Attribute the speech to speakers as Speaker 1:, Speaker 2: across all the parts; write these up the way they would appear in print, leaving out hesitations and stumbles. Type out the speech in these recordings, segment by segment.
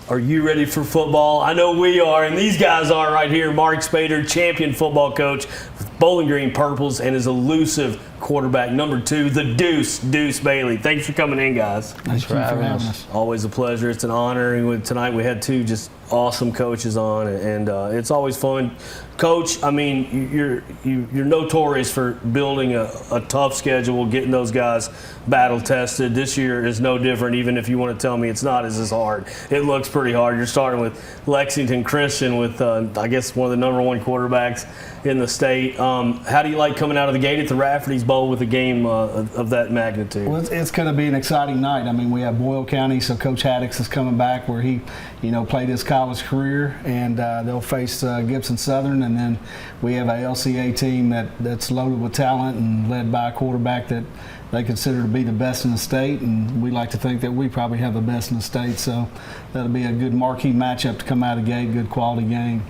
Speaker 1: Are you ready for football? I know we are, and these guys are right here. Mark Spader, champion football coach with Bowling Green Purples, and his elusive quarterback, number 2, the Deuce Bailey. Thanks for coming in, guys.
Speaker 2: Thanks for having us.
Speaker 1: Always a pleasure. It's an honor. And tonight we had 2 just awesome coaches on, and it's always fun. Coach, I mean, you're notorious for building a tough schedule, getting those guys battle tested. This year is no different, even if you want to tell me it's not as hard. It looks pretty hard. You're starting with Lexington Christian with, I guess, one of the #1 quarterbacks in the state. How do you like coming out of the gate at the Rafferty's Bowl with a game of that magnitude?
Speaker 2: Well, it's going to be an exciting night. I mean, we have Boyle County, so Coach Haddix is coming back where he, played his college career, and they'll face Gibson Southern, and then we have a LCA team that's loaded with talent and led by a quarterback that they consider to be the best in the state, and we like to think that we probably have the best in the state, so that'll be a good marquee matchup to come out of the gate, good quality game.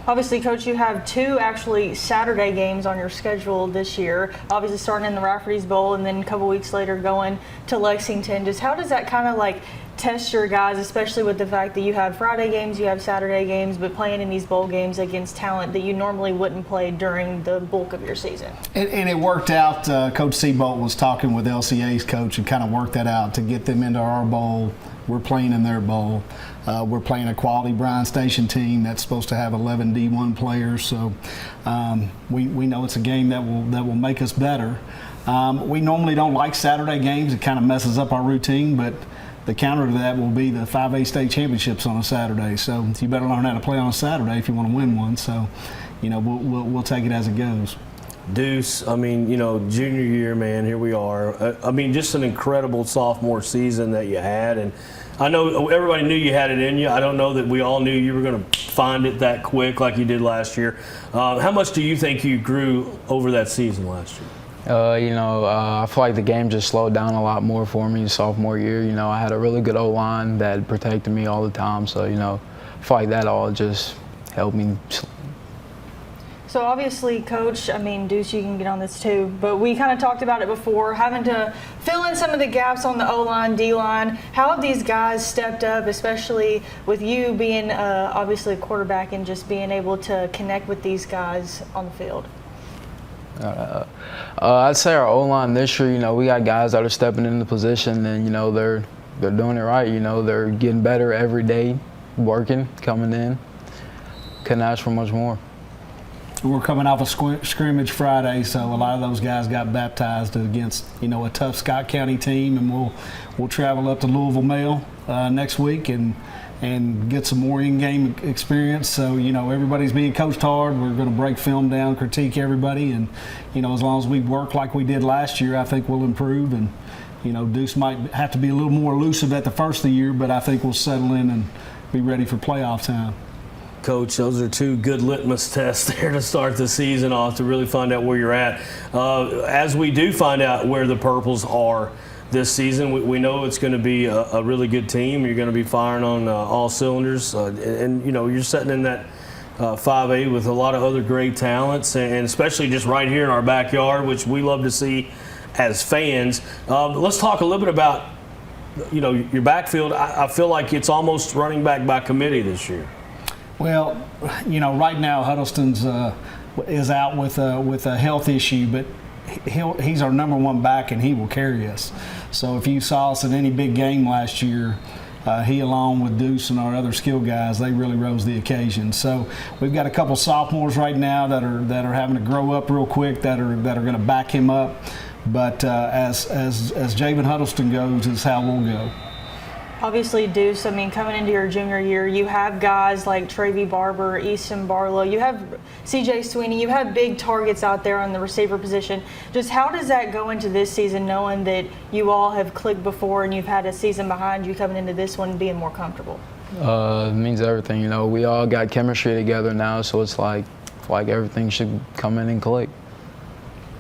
Speaker 3: Obviously, Coach, you have 2 actually Saturday games on your schedule this year. Obviously, starting in the Rafferty's Bowl and then a couple weeks later going to Lexington. Just how does that kind of like test your guys, especially with the fact that you have Friday games, you have Saturday games, but playing in these bowl games against talent that you normally wouldn't play during the bulk of your season?
Speaker 2: And it worked out. Coach Seabolt was talking with LCA's coach and kind of worked that out to get them into our bowl. We're playing in their bowl. We're playing a quality Bryan Station team that's supposed to have 11 D1 players. So we know it's a game that will make us better. We normally don't like Saturday games. It kind of messes up our routine, but the counter to that will be the 5A state championships on a Saturday. So you better learn how to play on a Saturday if you want to win one. So, we'll take it as it goes.
Speaker 1: Deuce, I mean, junior year, man, here we are. I mean, just an incredible sophomore season that you had. And I know everybody knew you had it in you. I don't know that we all knew you were going to find it that quick like you did last year. How much do you think you grew over that season last year?
Speaker 4: I feel like the game just slowed down a lot more for me sophomore year. I had a really good O-line that protected me all the time. So, I feel like that all just helped me.
Speaker 3: So obviously, Coach, I mean, Deuce, you can get on this too, but we kind of talked about it before, having to fill in some of the gaps on the O-line, D-line. How have these guys stepped up, especially with you being obviously a quarterback and just being able to connect with these guys on the field?
Speaker 4: I'd say our O-line this year, we got guys that are stepping into position, and they're doing it right. They're getting better every day, working, coming in. Couldn't ask for much more.
Speaker 2: We're coming off a scrimmage Friday, so a lot of those guys got baptized against a tough Scott County team, and we'll travel up to Louisville Mail next week and get some more in-game experience. So everybody's being coached hard. We're going to break film down, critique everybody, and as long as we work like we did last year, I think we'll improve. And Deuce might have to be a little more elusive at the first of the year, but I think we'll settle in and be ready for playoff time.
Speaker 1: Coach, those are 2 good litmus tests there to start the season off to really find out where you're at. As we do find out where the Purples are this season, we know it's going to be a really good team. You're going to be firing on all cylinders, and you're sitting in that 5A with a lot of other great talents, and especially just right here in our backyard, which we love to see as fans. Let's talk a little bit about your backfield. I feel like it's almost running back by committee this year.
Speaker 2: Well, right now Huddleston's is out with a health issue, but he's our #1 back, and he will carry us. So if you saw us at any big game last year, he along with Deuce and our other skill guys, they really rose the occasion. So we've got a couple sophomores right now that are having to grow up real quick that are going to back him up. But as Javen Huddleston goes is how we'll go.
Speaker 3: Obviously, Deuce, I mean, coming into your junior year, you have guys like Travie Barber, Easton Barlow, you have CJ Sweeney, you have big targets out there on the receiver position. Just how does that go into this season, knowing that you all have clicked before and you've had a season behind you coming into this one being more comfortable?
Speaker 4: It means everything. We all got chemistry together now, so it's like everything should come in and click.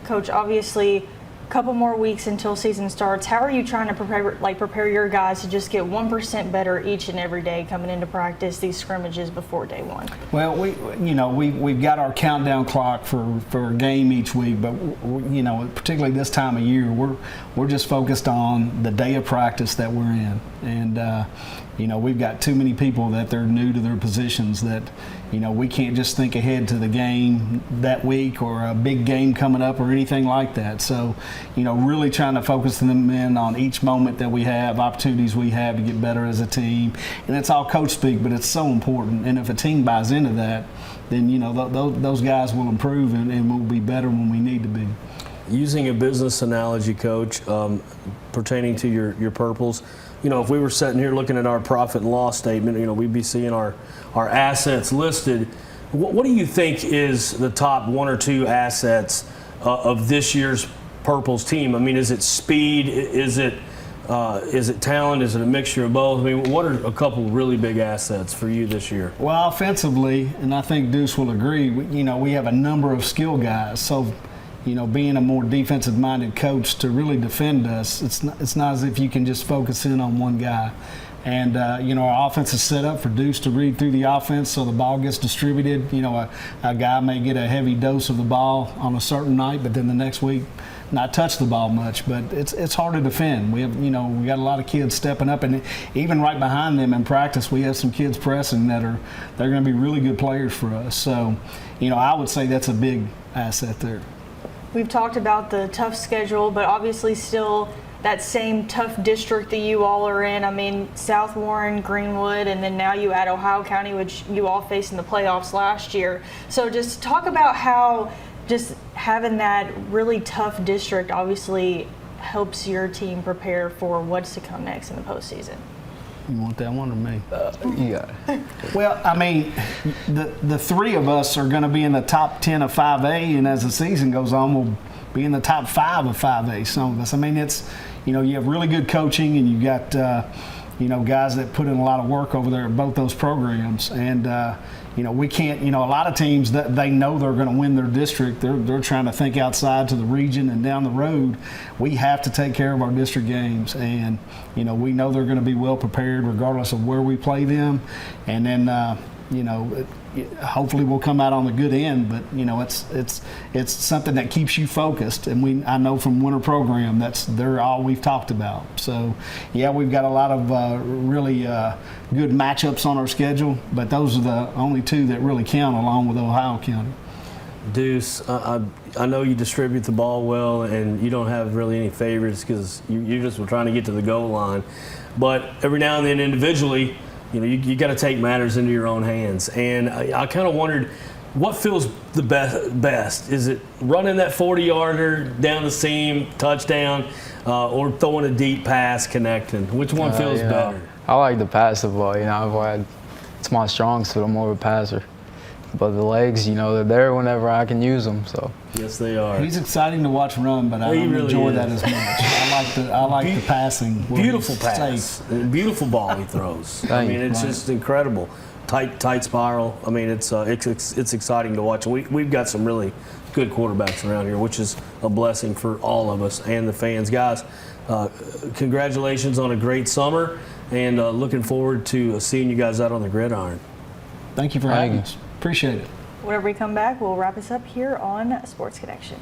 Speaker 3: Coach, obviously, couple more weeks until season starts. How are you trying to prepare your guys to just get 1% better each and every day coming into practice, these scrimmages before day one?
Speaker 2: Well, we've got our countdown clock for a game each week, but particularly this time of year, we're just focused on the day of practice that we're in, and we've got too many people that they're new to their positions that, we can't just think ahead to the game that week or a big game coming up or anything like that. So, really trying to focus them in on each moment that we have, opportunities we have to get better as a team. And it's all coach speak, but it's so important. And if a team buys into that, then, those guys will improve and will be better when we need to be.
Speaker 1: Using a business analogy, Coach, pertaining to your Purples, if we were sitting here looking at our profit and loss statement, we'd be seeing our assets listed. What do you think is the top one or two assets of this year's Purples team? I mean, is it speed? Is it talent? Is it a mixture of both? I mean, what are a couple really big assets for you this year?
Speaker 2: Well, offensively, and I think Deuce will agree, we have a number of skill guys. So, being a more defensive-minded coach to really defend us, it's not as if you can just focus in on one guy. And, our offense is set up for Deuce to read through the offense so the ball gets distributed. A guy may get a heavy dose of the ball on a certain night, but then the next week not touch the ball much. But it's hard to defend. We have, we got a lot of kids stepping up, and even right behind them in practice, we have some kids pressing they're going to be really good players for us. So, I would say that's a big asset there.
Speaker 3: We've talked about the tough schedule, but obviously still that same tough district that you all are in. I mean, South Warren, Greenwood, and then now you add Ohio County, which you all faced in the playoffs last year. So just talk about how just having that really tough district obviously helps your team prepare for what's to come next in the postseason.
Speaker 2: You want that one or me?
Speaker 4: Yeah.
Speaker 2: Well, I mean, the three of us are going to be in the top 10 of 5A, and as the season goes on, we'll be in the top 5 of 5A, some of us. I mean, it's, you have really good coaching, and you've got, guys that put in a lot of work over there at both those programs. And, we can't, a lot of teams that they know they're going to win their district. They're trying to think outside to the region and down the road. We have to take care of our district games, and we know they're going to be well prepared regardless of where we play them. And then hopefully we'll come out on the good end. But it's something that keeps you focused, and I know from winter program they're all we've talked about. So yeah, we've got a lot of really good matchups on our schedule, but those are the only two that really count, along with Ohio County.
Speaker 1: Deuce, I know you distribute the ball well, and you don't have really any favorites because you just were trying to get to the goal line. But every now and then individually, you got to take matters into your own hands. And I kind of wondered, what feels the best? Is it running that 40-yarder down the seam, touchdown, or throwing a deep pass, connecting? Which one feels better?
Speaker 4: I like the passive ball. It's my strong suit. I'm more of a passer. But the legs, they're there whenever I can use them. So
Speaker 1: yes, they are.
Speaker 2: He's exciting to watch run, but I don't enjoy that as much. I like the passing.
Speaker 1: Beautiful pass, beautiful ball he throws. I mean, it's just incredible. Tight spiral. I mean, it's exciting to watch. We've got some really good quarterbacks around here, which is a blessing for all of us and the fans. Guys, congratulations on a great summer, and looking forward to seeing you guys out on the gridiron.
Speaker 2: Thank you for having us. Appreciate it.
Speaker 3: Whenever we come back, we'll wrap us up here on Sports Connection.